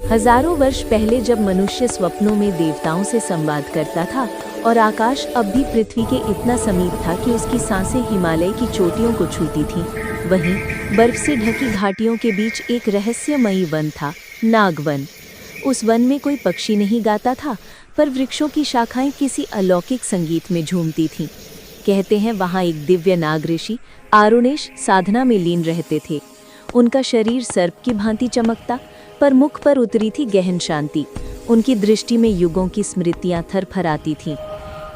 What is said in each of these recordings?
हजारों वर्ष पहले जब मनुष्य स्वप्नों में देवताओं से संवाद करता था और आकाश अब भी पृथ्वी के इतना समीप था कि उसकी सांसें हिमालय की चोटियों को छूती थीं, वहीं बर्फ से ढकी घाटियों के बीच एक रहस्यमयी वन था, नागवन। उस वन में कोई पक्षी नहीं गाता था, पर वृक्षों की शाखाएं किसी अलौकिक संगीत में झूमती थीं। कहते हैं वहाँ एक दिव्य नाग ऋषि आरुणेश साधना में लीन रहते थे। उनका शरीर सर्प की भांति चमकता, पर मुख पर उतरी थी गहन शांति। उनकी दृष्टि में युगों की स्मृतियां थरथराती थीं।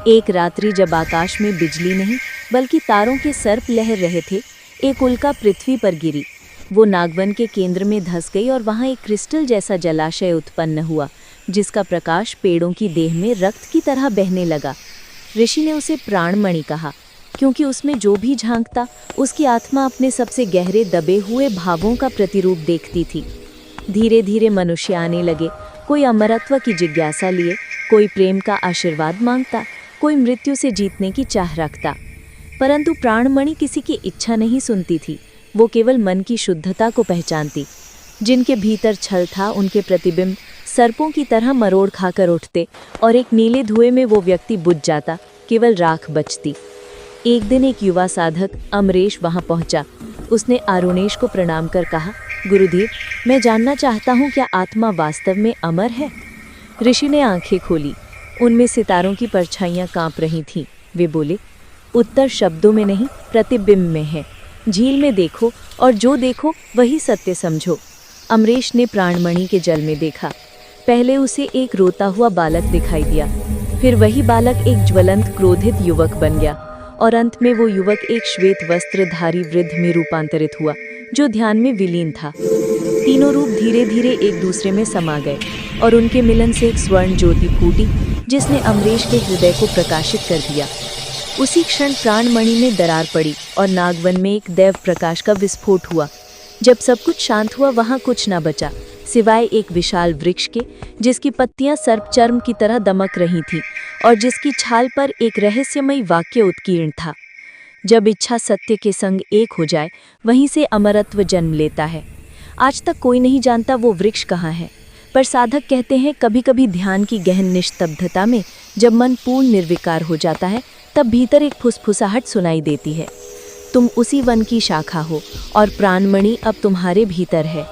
एक रात्रि जब आकाश में बिजली नहीं बल्कि तारों के सर्प लहर रहे थे, एक उल्का पृथ्वी पर गिरी। वो नागवन के केंद्र में धंस गई और वहाँ एक क्रिस्टल जैसा जलाशय उत्पन्न हुआ, जिसका प्रकाश पेड़ों की देह में रक्त की तरह बहने लगा। ऋषि ने उसे प्राणमणि कहा, क्योंकि उसमें जो भी झांकता उसकी आत्मा अपने सबसे गहरे दबे हुए भावों का प्रतिरूप देखती थी। धीरे धीरे मनुष्य आने लगे, कोई अमरत्व की जिज्ञासा लिए, कोई प्रेम का आशीर्वाद मांगता, कोई मृत्यु से जीतने की चाह रखता। परंतु प्राणमणि किसी की इच्छा नहीं सुनती थी, वो केवल मन की शुद्धता को पहचानती। जिनके भीतर छल था उनके प्रतिबिंब सर्पों की तरह मरोड़ खाकर उठते और एक नीले धुएं में वो व्यक्ति बुझ जाता, केवल राख बचती। एक दिन एक युवा साधक अमरेश वहां पहुंचा। उसने आरुणेश को प्रणाम कर कहा, गुरुदेव, मैं जानना चाहता हूँ, क्या आत्मा वास्तव में अमर है? ऋषि ने आंखें खोली। उनमें सितारों की परछाइयाँ कांप रही थीं। वे बोले, उत्तर शब्दों में नहीं, प्रतिबिंब में है। झील में देखो और जो देखो वही सत्य समझो। अमरेश ने प्राणमणि के जल में देखा। पहले उसे एक रोता हुआ बालक दिखाई दिया, फिर वही बालक एक ज्वलंत क्रोधित युवक बन गया और अंत में वो युवक एक श्वेत वस्त्रधारी वृद्ध में रूपांतरित हुआ, जो ध्यान में विलीन था। तीनों रूप धीरे धीरे एक दूसरे में समा गए और उनके मिलन से एक स्वर्ण ज्योति फूटी, जिसने अमरेश के हृदय को प्रकाशित कर दिया। उसी क्षण प्राणमणि में दरार पड़ी और नागवन में एक दैव प्रकाश का विस्फोट हुआ। जब सब कुछ शांत हुआ, वहां कुछ न बचा सिवाय एक विशाल वृक्ष के, जिसकी पत्तियां सर्प चर्म की तरह दमक रही थीं और जिसकी छाल पर एक रहस्यमयी वाक्य उत्कीर्ण था, जब इच्छा सत्य के संग एक हो जाए, वहीं से अमरत्व जन्म लेता है। आज तक कोई नहीं जानता वो वृक्ष कहाँ है, पर साधक कहते हैं कभी कभी ध्यान की गहन निस्तब्धता में जब मन पूर्ण निर्विकार हो जाता है, तब भीतर एक फुसफुसाहट सुनाई देती है। तुम उसी वन की शाखा हो और प्राणमणि अब तुम्हारे भीतर है।